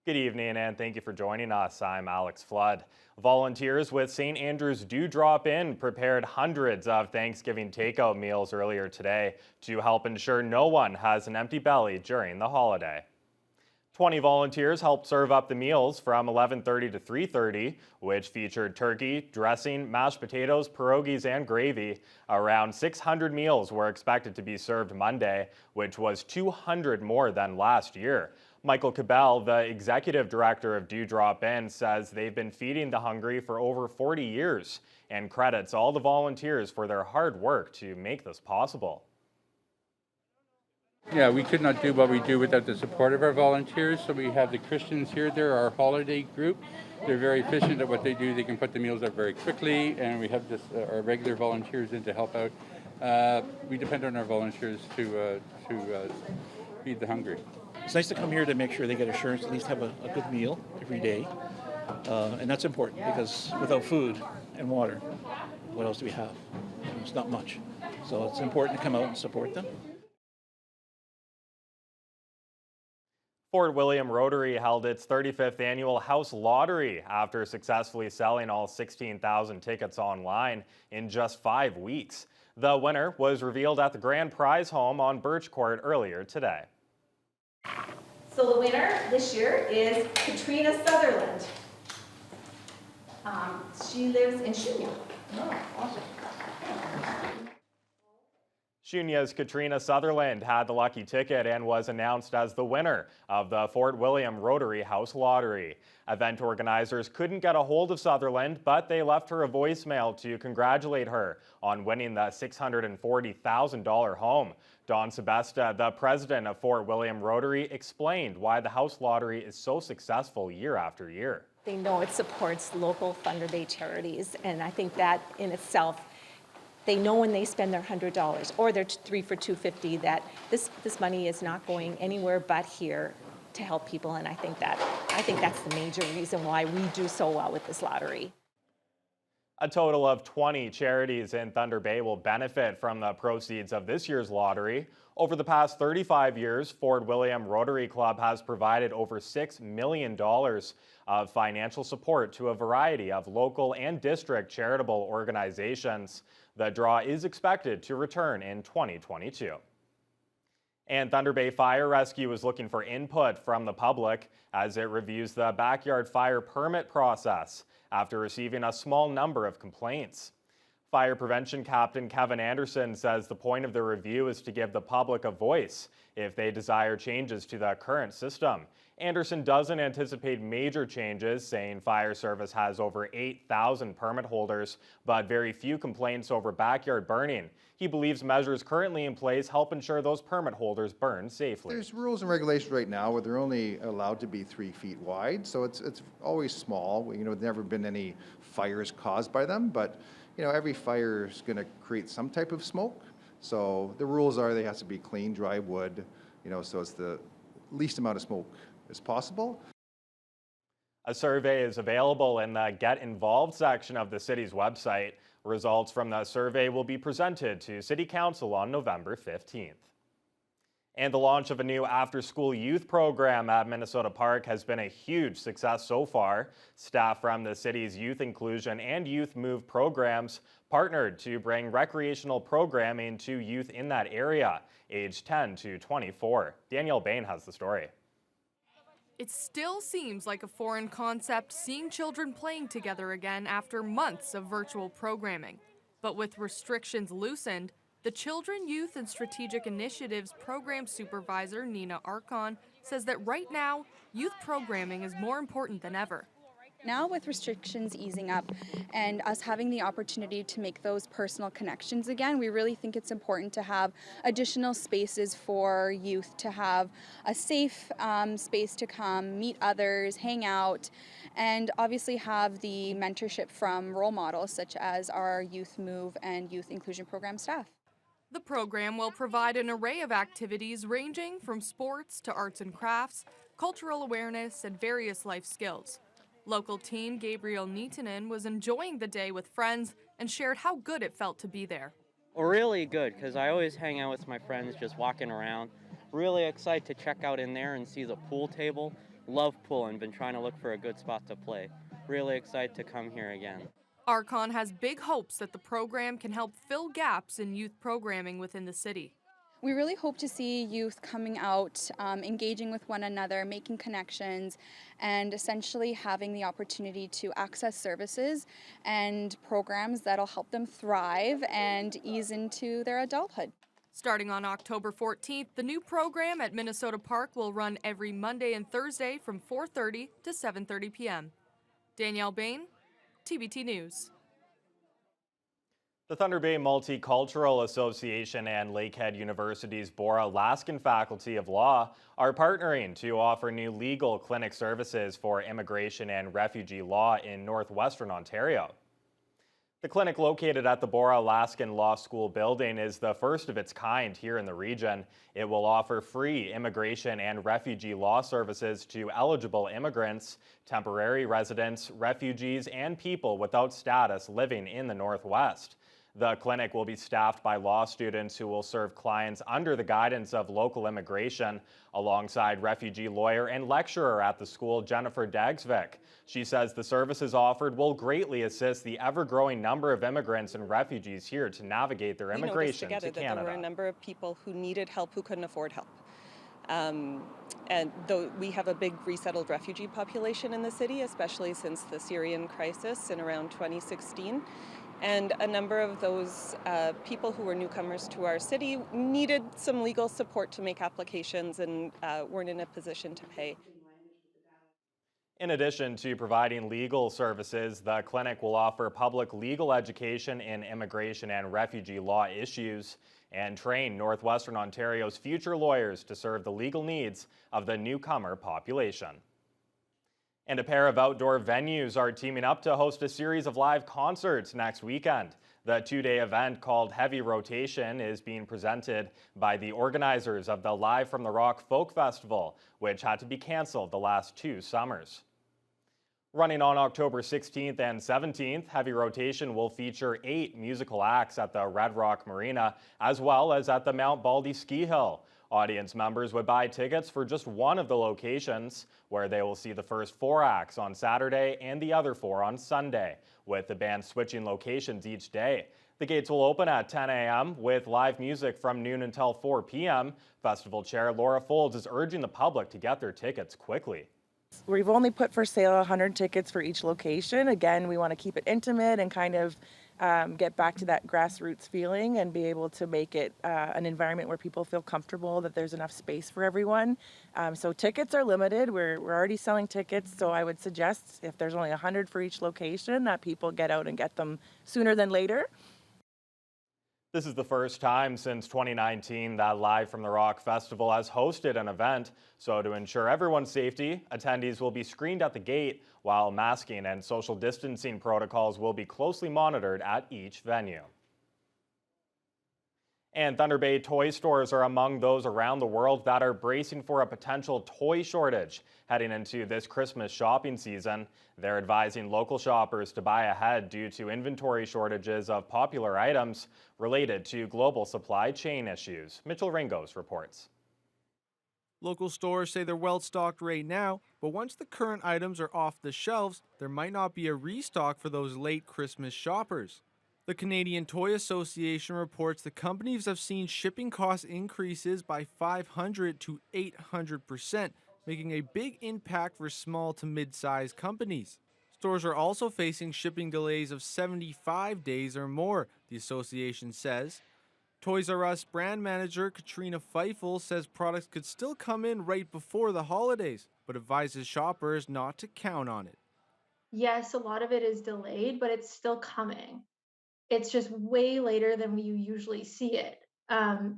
Good evening and thank you for joining us. I'm Alex Flood. Volunteers with St. Andrew's Do Drop In prepared hundreds of Thanksgiving takeout meals earlier today to help ensure no one has an empty belly during the holiday. 20 volunteers helped serve up the meals from 11:30 to 3:30, which featured turkey, dressing, mashed potatoes, pierogies, and gravy. Around 600 meals were expected to be served Monday, which was 200 more than last year. Michael Cabell, the executive director of Do Drop In, says they've been feeding the hungry for over 40 years and credits all the volunteers for their hard work to make this possible. Yeah, we could not do what we do without the support of our volunteers. So we have the Christians here. They're our holiday group. They're very efficient at what they do. They can put the meals up very quickly, and we have just our regular volunteers in to help out. We depend on our volunteers to feed the hungry. It's nice to come here to make sure they get assurance at least have a good meal every day. And that's important because without food and water, what else do we have? It's not much. So it's important to come out and support them. Fort William Rotary held its 35th annual House Lottery after successfully selling all 16,000 tickets online in just 5 weeks. The winner was revealed at the grand prize home on Birch Court earlier today. So the winner this year is Katrina Sutherland. She lives in Shunya. Oh, awesome. Shunya's Katrina Sutherland had the lucky ticket and was announced as the winner of the Fort William Rotary House Lottery. Event organizers couldn't get a hold of Sutherland, but they left her a voicemail to congratulate her on winning the $640,000 home. Don Sebesta, the president of Fort William Rotary, explained why the House Lottery is so successful year after year. They know it supports local Thunder Bay charities, and I think that in itself, they know when they spend their $100 or their 3 for $250 that this money is not going anywhere but here to help people, and I think that's the major reason why we do so well with this lottery. A total of 20 charities in Thunder Bay will benefit from the proceeds of this year's lottery. Over the past 35 years, Fort William Rotary Club has provided over $6 million of financial support to a variety of local and district charitable organizations. The draw is expected to return in 2022. And Thunder Bay Fire Rescue is looking for input from the public as it reviews the backyard fire permit process after receiving a small number of complaints. Fire Prevention Captain Kevin Anderson says the point of the review is to give the public a voice if they desire changes to the current system. Anderson doesn't anticipate major changes, saying fire service has over 8,000 permit holders, but very few complaints over backyard burning. He believes measures currently in place help ensure those permit holders burn safely. There's rules and regulations right now where they're only allowed to be 3 feet wide, so it's always small. There's never been any fires caused by them, but every fire is going to create some type of smoke. So the rules are they have to be clean, dry wood, so it's the least amount of smoke as possible. A survey is available in the Get Involved section of the city's website. Results from the survey will be presented to City Council on November 15th. And the launch of a new after-school youth program at Minnesota Park has been a huge success so far. Staff from the city's Youth Inclusion and Youth Move programs partnered to bring recreational programming to youth in that area, aged 10 to 24. Danielle Bain has the story. It still seems like a foreign concept seeing children playing together again after months of virtual programming. But with restrictions loosened, the Children, Youth, and Strategic Initiatives Program Supervisor Nina Archon says that right now, youth programming is more important than ever. Now with restrictions easing up and us having the opportunity to make those personal connections again, we really think it's important to have additional spaces for youth to have a safe space to come, meet others, hang out, and obviously have the mentorship from role models such as our Youth Move and Youth Inclusion Program staff. The program will provide an array of activities ranging from sports to arts and crafts, cultural awareness, and various life skills. Local teen Gabriel Niitanen was enjoying the day with friends and shared how good it felt to be there. Really good, because I always hang out with my friends just walking around. Really excited to check out in there and see the pool table. Love pool and been trying to look for a good spot to play. Really excited to come here again. Archon has big hopes that the program can help fill gaps in youth programming within the city. We really hope to see youth coming out, engaging with one another, making connections, and essentially having the opportunity to access services and programs that'll help them thrive and ease into their adulthood. Starting on October 14th, the new program at Minnesota Park will run every Monday and Thursday from 4:30 to 7:30 p.m. Danielle Bain, TBT News. The Thunder Bay Multicultural Association and Lakehead University's Bora Laskin Faculty of Law are partnering to offer new legal clinic services for immigration and refugee law in northwestern Ontario. The clinic located at the Bora Laskin Law School building is the first of its kind here in the region. It will offer free immigration and refugee law services to eligible immigrants, temporary residents, refugees, and people without status living in the Northwest. The clinic will be staffed by law students who will serve clients under the guidance of local immigration, alongside refugee lawyer and lecturer at the school, Jennifer Dagsvik. She says the services offered will greatly assist the ever-growing number of immigrants and refugees here to navigate their immigration to Canada. That there were a number of people who needed help who couldn't afford help. And though we have a big resettled refugee population in the city, especially since the Syrian crisis in around 2016, and a number of those people who were newcomers to our city needed some legal support to make applications and weren't in a position to pay. In addition to providing legal services, the clinic will offer public legal education in immigration and refugee law issues and train Northwestern Ontario's future lawyers to serve the legal needs of the newcomer population. And a pair of outdoor venues are teaming up to host a series of live concerts next weekend. The two-day event called Heavy Rotation is being presented by the organizers of the Live from the Rock Folk Festival, which had to be canceled the last 2 summers. Running on October 16th and 17th, Heavy Rotation will feature 8 musical acts at the Red Rock Marina, as well as at the Mount Baldy Ski Hill. Audience members would buy tickets for just one of the locations, where they will see the first 4 acts on Saturday and the other 4 on Sunday, with the band switching locations each day. The gates will open at 10 a.m. with live music from noon until 4 p.m. Festival Chair Laura Folds is urging the public to get their tickets quickly. We've only put for sale 100 tickets for each location. Again, we want to keep it intimate and kind of get back to that grassroots feeling and be able to make it an environment where people feel comfortable, that there's enough space for everyone. So tickets are limited. We're already selling tickets, so I would suggest if there's only 100 for each location that people get out and get them sooner than later. This is the first time since 2019 that Live from the Rock Festival has hosted an event. So to ensure everyone's safety, attendees will be screened at the gate, while masking and social distancing protocols will be closely monitored at each venue. And Thunder Bay toy stores are among those around the world that are bracing for a potential toy shortage heading into this Christmas shopping season. They're advising local shoppers to buy ahead due to inventory shortages of popular items related to global supply chain issues. Mitchell Ringos reports. Local stores say they're well stocked right now, but once the current items are off the shelves, there might not be a restock for those late Christmas shoppers. The Canadian Toy Association reports the companies have seen shipping cost increases by 500 to 800%, making a big impact for small to mid-sized companies. Stores are also facing shipping delays of 75 days or more, the association says. Toys R Us brand manager Katrina Feifel says products could still come in right before the holidays, but advises shoppers not to count on it. Yes, a lot of it is delayed, but it's still coming. It's just way later than you usually see it.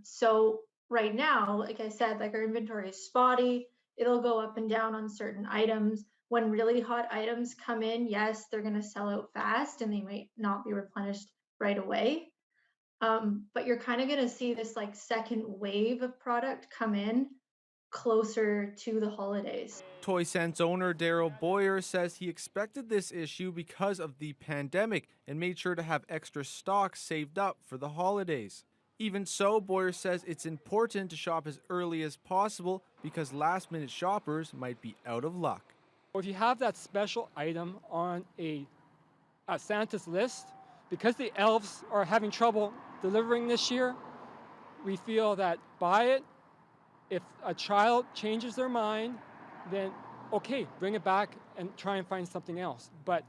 So right now, like I said, like our inventory is spotty. It'll go up and down on certain items. When really hot items come in, yes, they're going to sell out fast and they might not be replenished right away. But you're kind of going to see this like second wave of product come in closer to the holidays. Toy Sense owner Daryl Boyer says he expected this issue because of the pandemic and made sure to have extra stock saved up for the holidays. Even so, Boyer says it's important to shop as early as possible because last-minute shoppers might be out of luck. If you have that special item on a Santa's list, because the elves are having trouble delivering this year, we feel that buy it. If a child changes their mind, then okay, bring it back and try and find something else. But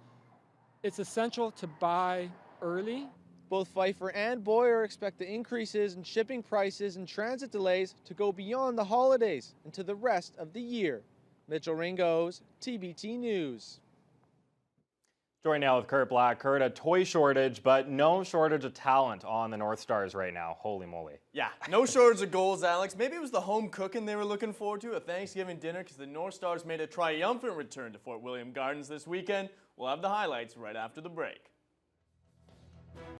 it's essential to buy early. Both Pfeiffer and Boyer expect the increases in shipping prices and transit delays to go beyond the holidays into the rest of the year. Mitchell Ringos, TBT News. Joining now with Kurt Black. Kurt, a toy shortage, but no shortage of talent on the North Stars right now. Holy moly. Yeah, no shortage of goals, Alex. Maybe it was the home cooking they were looking forward to, a Thanksgiving dinner, because the North Stars made a triumphant return to Fort William Gardens this weekend. We'll have the highlights right after the break.